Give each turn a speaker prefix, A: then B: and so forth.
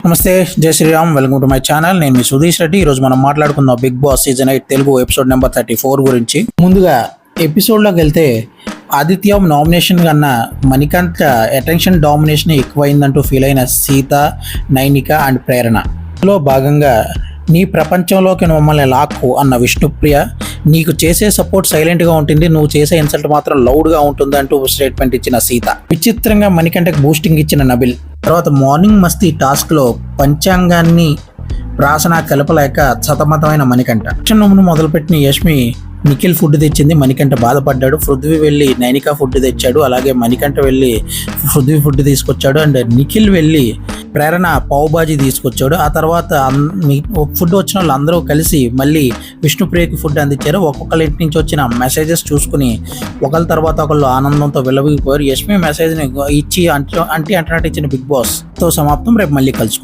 A: నమస్తే, Shri Ram. Welcome to my channel. నేను మీ సుధీష్ రెడ్డి. ఈరోజు మనం మాట్లాడుకుందాం Bigg Boss season 8 Telugu episode number 34 గురించి. ముందుగా ఎపిసోడ్లోకి వెళ్తే ఆదిత్య నామినేషన్ కన్నా మణికంఠ అటెన్షన్ డామినేషన్ ఎక్కువైందంటూ ఫీల్ అయిన సీత, నైనిక అండ్ ప్రేరణ. ఇందులో భాగంగా నీ ప్రపంచంలోకి మమ్మల్ని లాక్కు అన్న విష్ణుప్రియ, నీకు చేసే సపోర్ట్ సైలెంట్గా ఉంటుంది, నువ్వు చేసే ఇన్సల్ట్ మాత్రం లౌడ్గా ఉంటుంది అంటూ స్టేట్మెంట్ ఇచ్చిన సీత. విచిత్రంగా మణికంఠకు బూస్టింగ్ ఇచ్చిన నబిల్. తర్వాత మార్నింగ్ మస్తీ టాస్క్లో పంచాంగాన్ని ప్రాసన కలపలేక సతమతమైన మణికంఠ. రూమ్ను మొదలుపెట్టిన యష్మి నిఖిల్ ఫుడ్ తెచ్చింది, మణికంఠ బాధపడ్డాడు. పృథ్వీ వెళ్ళి నైనికా ఫుడ్ తెచ్చాడు, అలాగే మణికంఠ వెళ్ళి పృథ్వీ ఫుడ్ తీసుకొచ్చాడు. అండ్ నిఖిల్ వెళ్ళి ప్రేరణ పావు బాజీ తీసుకొచ్చాడు. ఆ తర్వాత ఫుడ్ వచ్చిన వాళ్ళు అందరూ కలిసి మళ్ళీ విష్ణుప్రియకి ఫుడ్ అందించారు. ఒక్కొక్కరి ఇంటి నుంచి వచ్చిన మెసేజెస్ చూసుకుని ఒకళ్ళ తర్వాత ఒకళ్ళు ఆనందంతో విలవిపోయారు. యష్మి మెసేజ్ని ఇచ్చి అంటూ ఇచ్చిన బిగ్ బాస్ తో సమాప్తం. రేపు మళ్ళీ కలుసుకుంటాం.